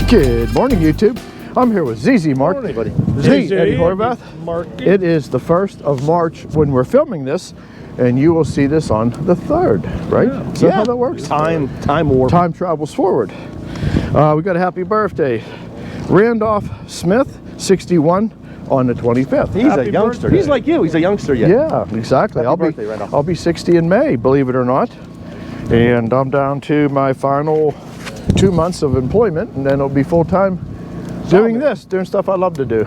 Good morning, YouTube. I'm here with ZZ Mark. Morning, buddy. Z, Eddie Horvath. Mark. It is the 1st of March when we're filming this, and you will see this on the 3rd, right? Yeah. Is that how that works? Time warp. Time travels forward. We got a happy birthday. Randolph Smith, 61 on the 25th. He's a youngster. Birthday. He's like you. He's a youngster yet. Yeah, exactly. Happy birthday, Randolph. I'll be 60 in May, believe it or not. And I'm down to my final 2 months of employment, and then it'll be full-time doing stuff I love to do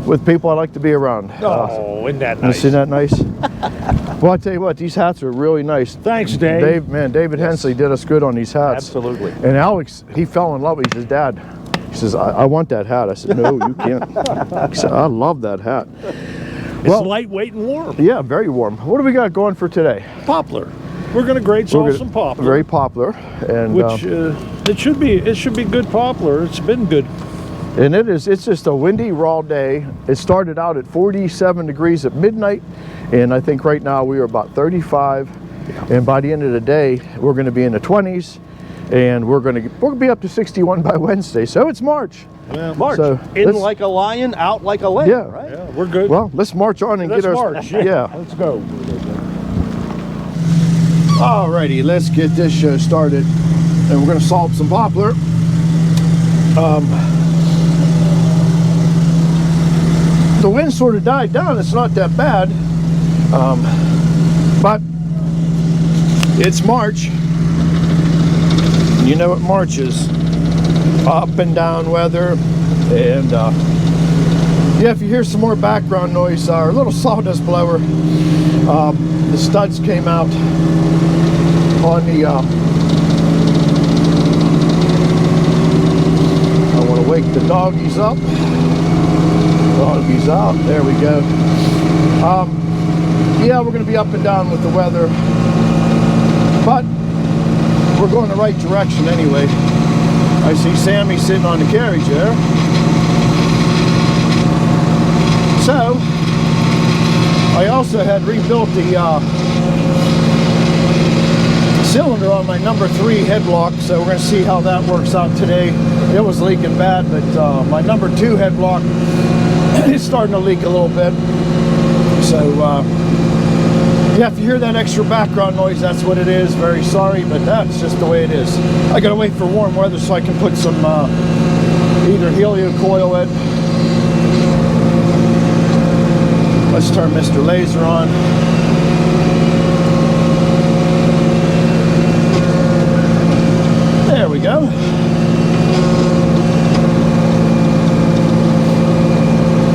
with people I like to be around. Oh, isn't that nice? Isn't that nice? Well, I tell you what, these hats are really nice. Thanks, Dave. David Hensley did us good on these hats. Absolutely. And Alex, he fell in love with his dad. He says, I want that hat. I said, no, you can't. He said, I love that hat. It's lightweight and warm. Yeah, very warm. What do we got going for today? Poplar. We're going to grade some poplar. Very poplar, and which it should be good poplar. It's been good. And it's just a windy, raw day. It started out at 47 degrees at midnight, and I think right now we are about 35. Yeah. And by the end of the day, we're going to be in the 20s, and we're going to be up to 61 by Wednesday. So it's March. Yeah, March. So in like a lion, out like a lamb. Yeah, right. Yeah, we're good. Well, let's march on and get our march. Yeah, let's go. Alrighty, let's get this show started, and we're going to salt some poplar. The wind sort of died down. It's not that bad, but it's March. You know what March is: up and down weather. And yeah, if you hear some more background noise, our little sawdust blower, the studs came out on the. I want to wake the doggies up. Doggies out. There we go. Yeah, we're going to be up and down with the weather, but we're going the right direction anyway. I see Sammy sitting on the carriage there. So I also had rebuilt the cylinder on my number 3 headblock, so we're going to see how that works out today. It was leaking bad, but my number 2 headblock is starting to leak a little bit. So yeah, if you hear that extra background noise, that's what it is. Very sorry, but that's just the way it is. I gotta wait for warm weather so I can put some either helio coil in. Let's turn Mr. Laser on. There we go.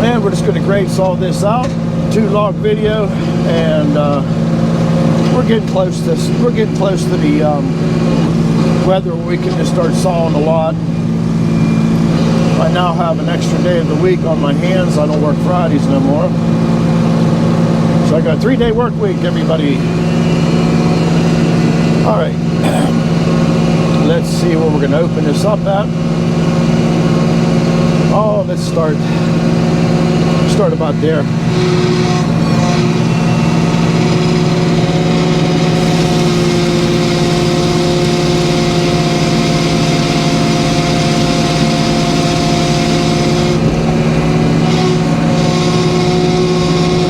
And we're just going to grade saw this out. 2 log video, and we're getting close to the weather where we can just start sawing a lot. I now have an extra day of the week on my hands. I don't work Fridays no more. So I got a 3-day work week, everybody. All right. Let's see where we're going to open this up at. Oh, let's start about there.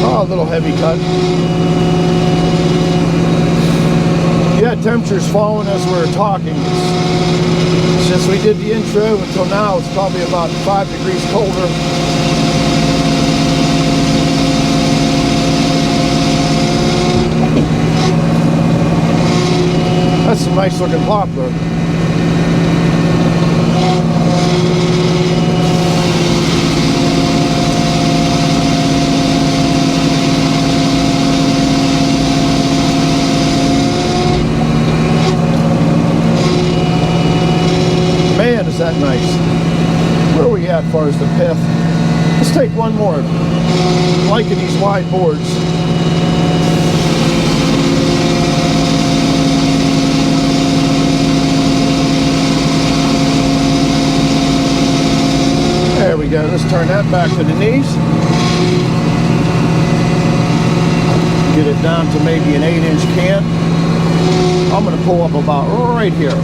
Oh, a little heavy cut. Yeah, temperature's falling as we're talking. Since we did the intro until now, it's probably about 5 degrees colder. That's some nice looking poplar. Man, is that nice. Where are we at as far as the pith? Let's take one more. I'm liking these wide boards. There we go. Let's turn that back to the knees. Get it down to maybe an 8-inch can. I'm going to pull up about right here.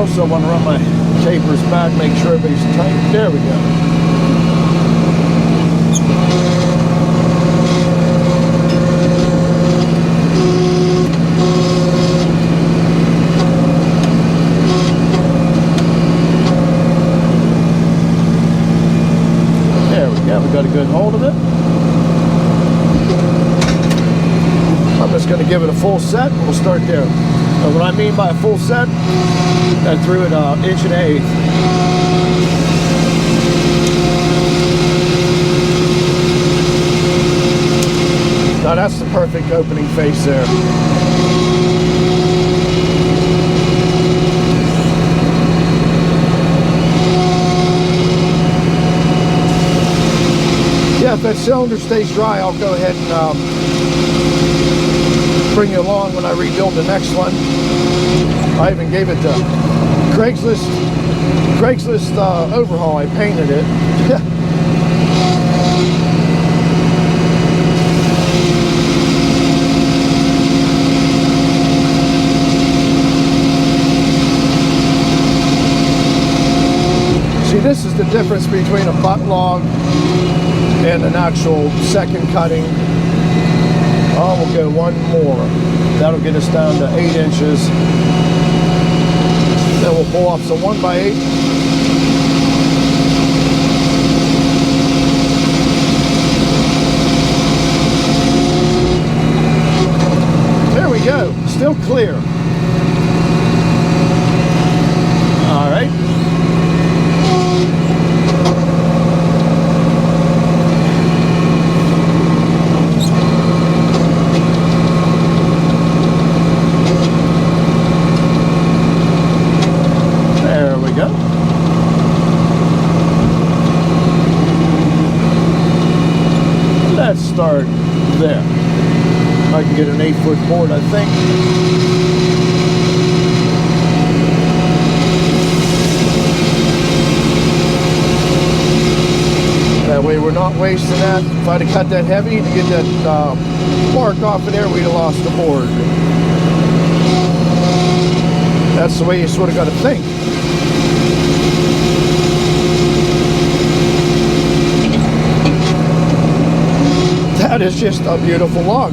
Also want to run my tapers back, make sure everything's tight. There we go. There we go, we got a good hold of it. I'm just going to give it a full set and we'll start there. Now, what I mean by a full set, I threw it an 1 1/8 inches. Now that's the perfect opening face there. Yeah, if that cylinder stays dry, I'll go ahead and bring you along when I rebuild the next one. I even gave it the Craigslist overhaul. I painted it. See, this is the difference between a butt log and an actual second cutting. Oh, we'll go one more. That'll get us down to 8 inches. Then we'll pull off some 1x8. There we go. Still clear. All right. Let's start there. I can get an 8-foot board, I think. That way we're not wasting that. If I'd have cut that heavy to get that bark off of there, we'd have lost the board. That's the way you sort of got to think. That is just a beautiful log.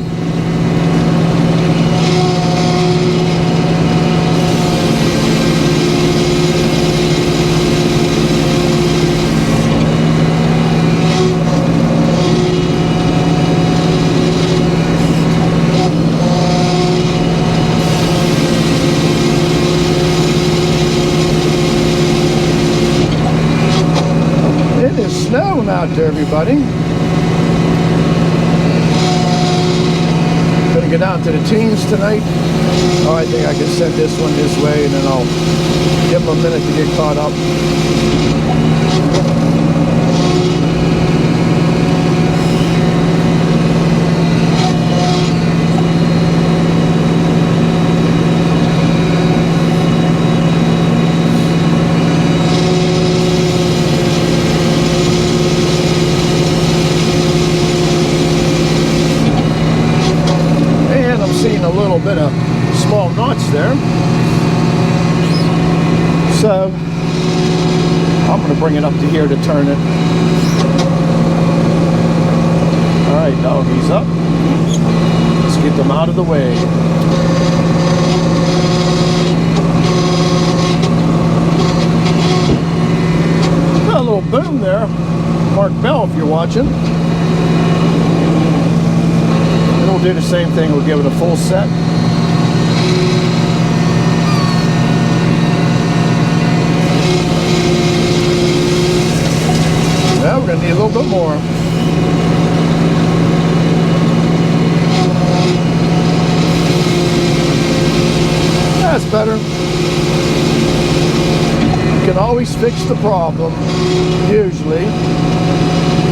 It is snowing out there, everybody. Gonna get down to the teens tonight. Oh, I think I can send this one this way and then I'll give them a minute to get caught up. A little bit of small knots there, so I'm going to bring it up to here to turn it. All right, doggies up. Let's get them out of the way. Got a little boom there. Mark Bell, if you're watching. We'll do the same thing. We'll give it a full set. Well, we're going to need a little bit more. That's better. You can always fix the problem, usually.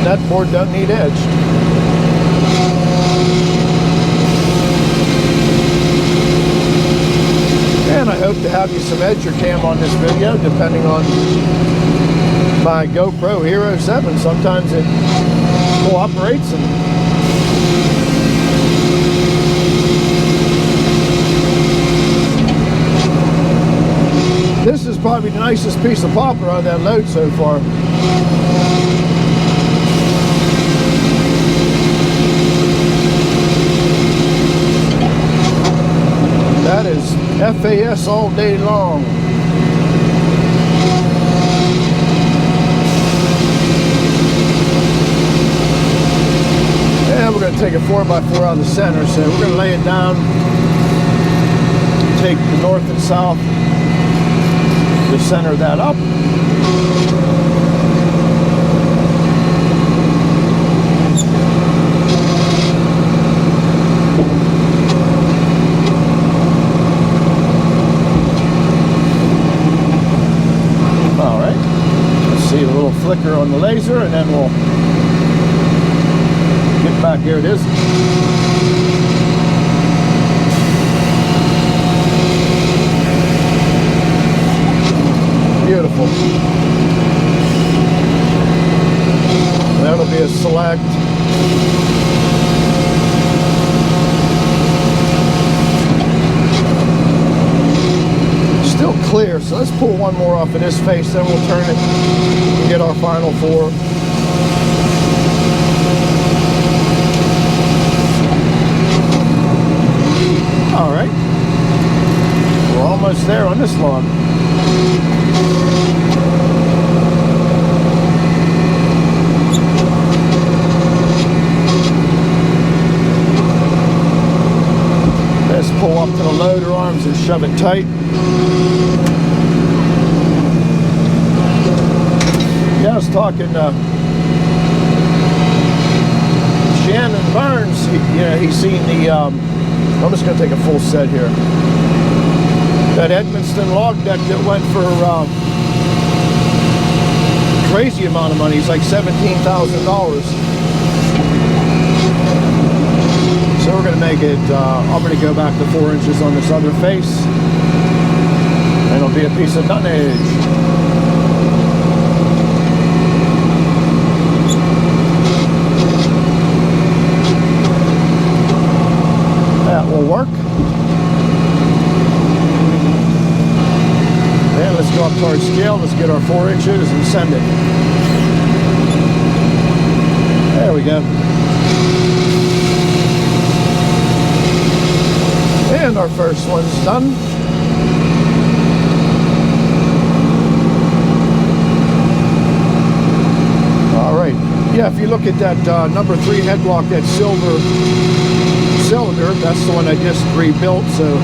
That board doesn't need edged. And I hope to have you some edger cam on this video, depending on my GoPro Hero 7. Sometimes it cooperates and this is nicest piece of poplar on that load so far. That is FAS all day long. And we're going to take a 4x4 out of the center, so we're going to lay it down, take the north and south, to center that up. All right, let's see a little flicker on the laser, and then we'll get back. Here it is. Beautiful. That'll be a select. Still clear, so let's pull one more off of this face, then we'll turn it and get our final 4. All right. We're almost there on this log. Let's pull up to the loader arms and shove it tight. Yeah, I was talking to Shannon Burns. He's seen the, I'm just going to take a full set here. That Edmonston log deck that went for crazy amount of money. It's like $17,000. So we're going to make it, I'm going to go back to 4 inches on this other face, and it'll be a piece of dunnage. That will work. And let's go up to our scale, let's get our 4 inches and send it. There we go. And our first one's done. All right. Yeah, if you look at that number 3 headlock, that silver cylinder, that's the one I just rebuilt. So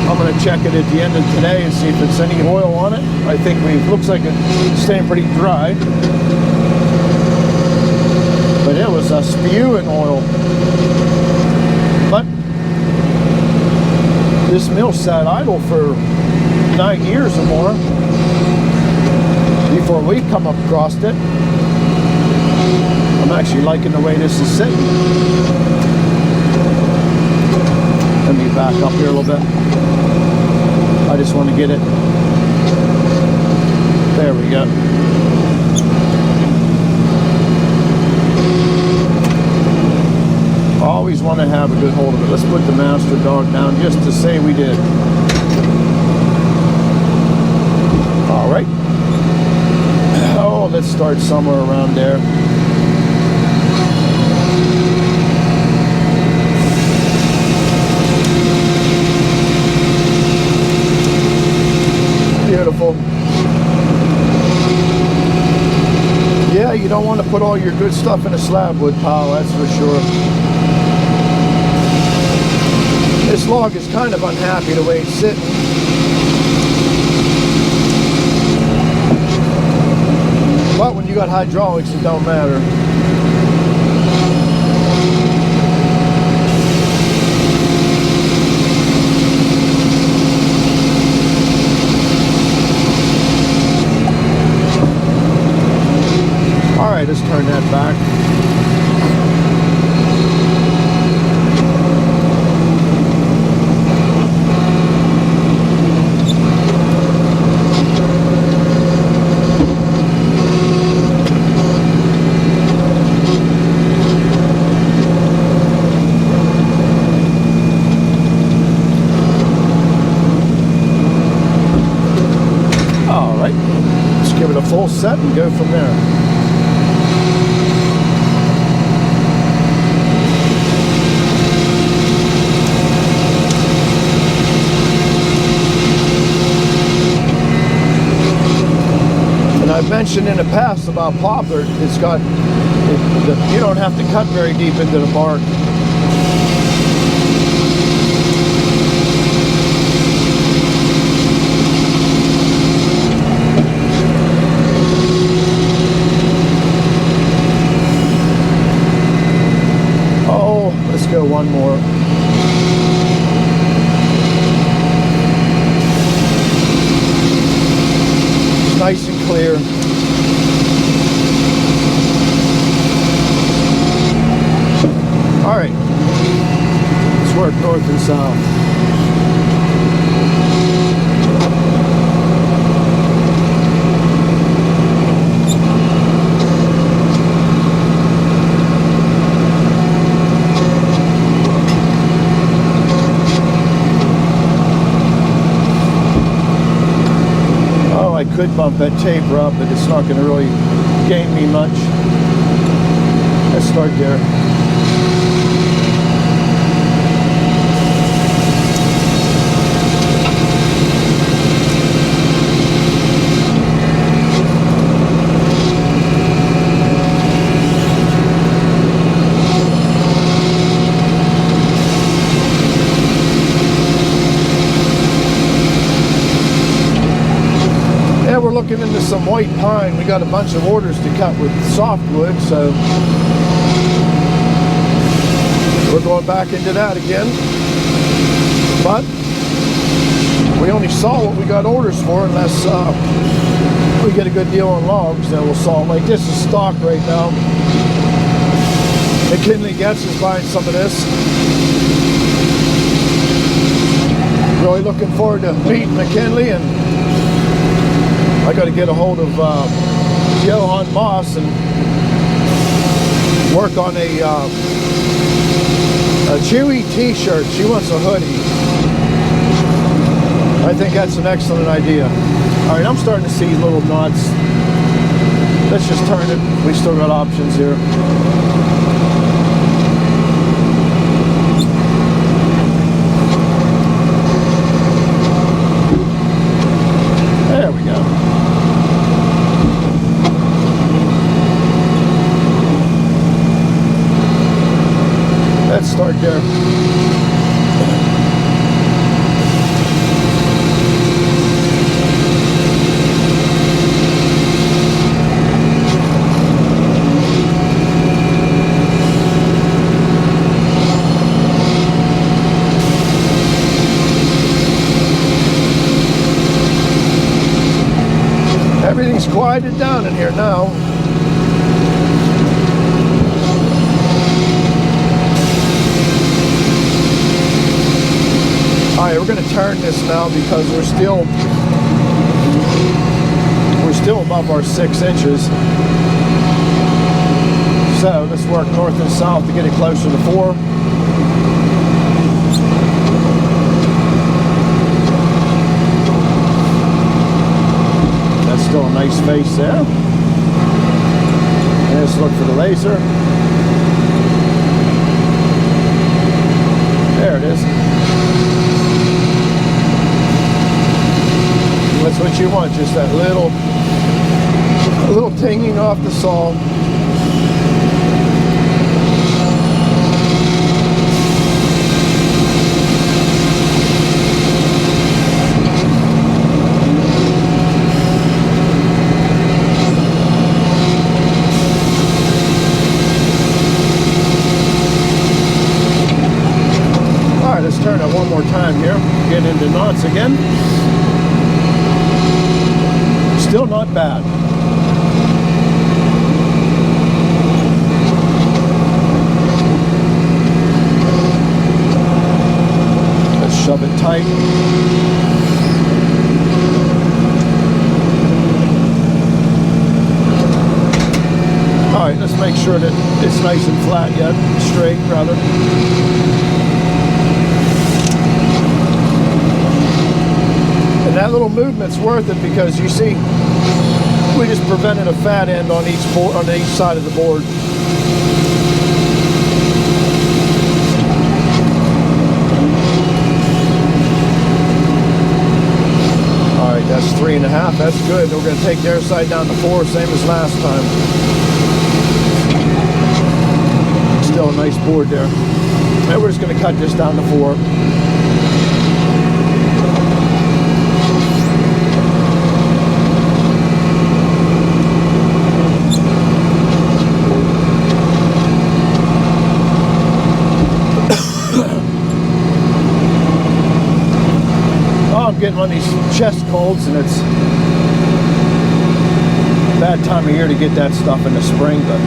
I'm going to check it at the end of today and see if it's any oil on it. I think looks like it's staying pretty dry. But it was spewing oil. But this mill sat idle for 9 years or more before we come up across it. I'm actually liking the way this is sitting. Let me back up here a little bit. I just want to get it. There we go. Always want to have a good hold of it. Let's put the master dog down just to say we did. All right. Oh, let's start somewhere around there. Beautiful. Yeah, you don't want to put all your good stuff in a slab wood pile, that's for sure. This log is kind of unhappy the way it's sitting. But when you got hydraulics, it don't matter. All right, let's turn that back. that and go from there. And I've mentioned in the past about poplar, it's got, you don't have to cut very deep into the bark. Let's go one more. It's nice and clear. All right, let's work north and south. I could bump that taper up, but it's not going to really gain me much. Let's start there. We're looking into some white pine. We got a bunch of orders to cut with softwood, so we're going back into that again. But we only saw what we got orders for, unless we get a good deal on logs, then we'll saw them. Like this is stock right now. McKinley Getz is buying some of this. Really looking forward to meeting McKinley, and I got to get a hold of Johan Moss and work on a Chewy t-shirt. She wants a hoodie. I think that's an excellent idea. All right, I'm starting to see little knots. Let's just turn it. We still got options here. There we go. Let's start there. Everything's quieted down in here now. Alright, we're going to turn this now because we're still above our 6 inches. So let's work north and south to get it closer to 4. That's still a nice face there. And let's look for the laser. There it is. That's what you want, just that little tinging off the saw. All right, let's turn it one more time here. Get into knots again. Still not bad. Let's shove it tight. All right, let's make sure that it's nice and flat yet, straight rather. And that little movement's worth it because you see We just prevented a fat end on each board, on each side of the board. All right, that's 3.5. That's good. We're going to take the air side down to 4, same as last time. Still a nice board there. And we're just going to cut this down to 4. Getting on these chest colds, and it's a bad time of year to get that stuff in the spring, but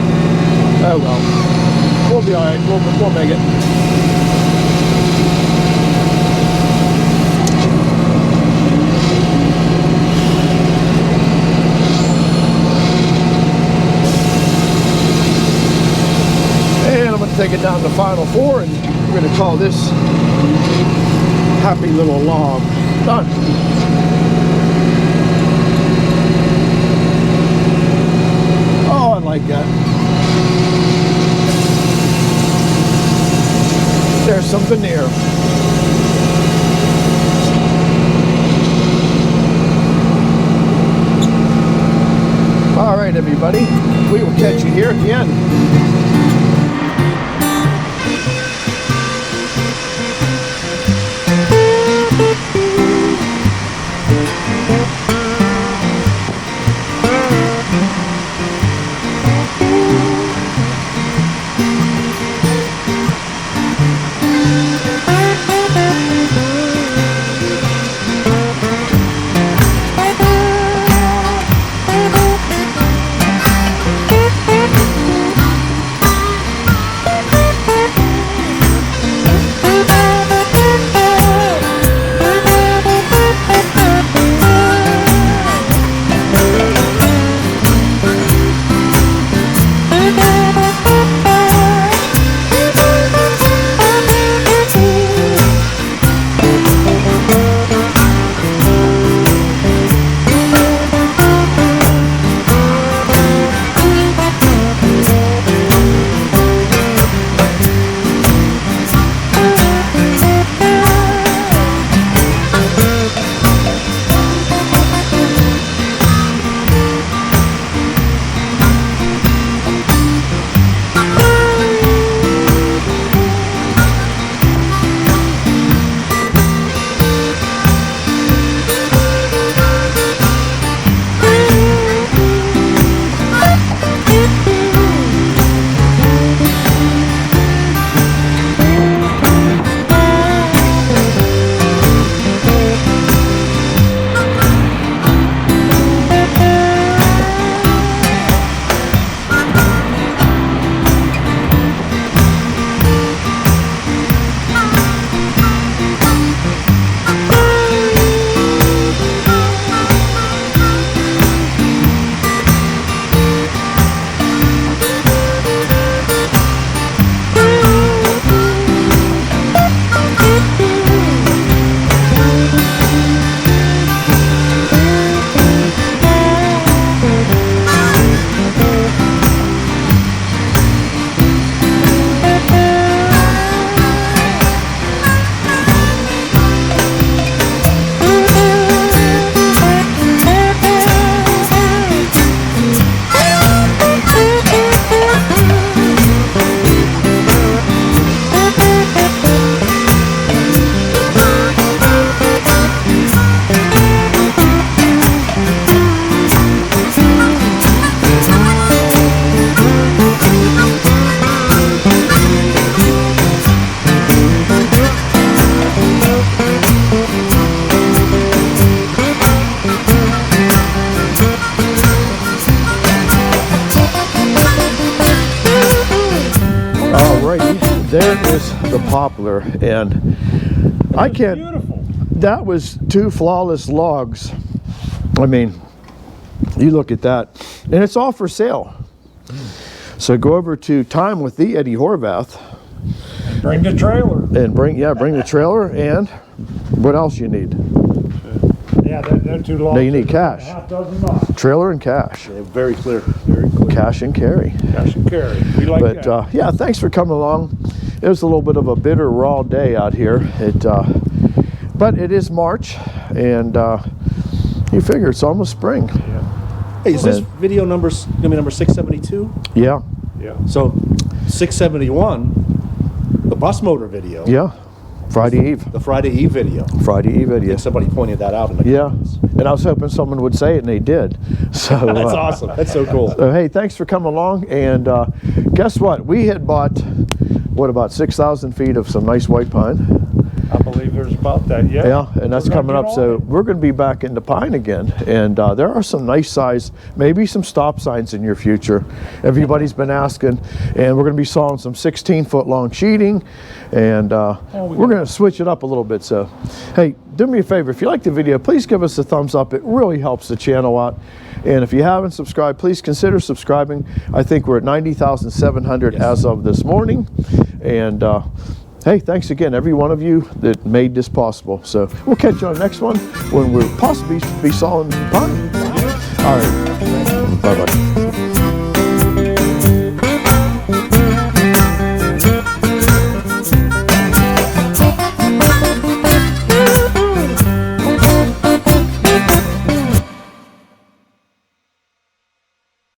oh well, we'll be all right. We'll make it. And I'm going to take it down to final 4, and we're going to call this happy little log. Done. Oh, I like that. There's some veneer. All right, everybody. We will catch you here at the end. There is the poplar, and I can't. Beautiful. That was 2 flawless logs. I mean, you look at that, and it's all for sale. So go over to Time with the Eddie Horvath. Bring the trailer. And bring the trailer, and what else you need? Yeah. Yeah, they're too long. No, you need cash. Half dozen knots. Trailer and cash. Yeah, very clear. Very clear. Cash and carry. Cash and carry. We like But that. yeah, thanks for coming along. It was a little bit of a bitter, raw day out here. But it is March, and you figure it's almost spring. Hey, is this video number gonna be number 672? Yeah, Yeah. So 671, the bus motor video. yeah. Friday Eve. The Friday Eve video. Friday Eve I video. think somebody pointed that out in the Yeah, comments. and I was hoping someone would say it, and they did. So That's awesome. That's so cool. So, hey, thanks for coming along. And guess what? We had bought, what, about 6,000 feet of some nice white pine. I believe there's about that. Yeah. Yeah, and that's We're gonna coming get up. on So it. we're going to be back into pine again. And there are some nice size, maybe some stop signs in your future. Everybody's been asking. And we're going to be sawing some 16-foot long sheeting. And we're going to switch it up a little bit. So, hey, do me a favor. If you like the video, please give us a thumbs up. It really helps the channel out. And if you haven't subscribed, please consider subscribing. I think we're at 90,700 as of this morning. And hey, thanks again, every one of you that made this possible. So we'll catch you on the next one when we'll possibly be sawing pine. All right. Bye-bye.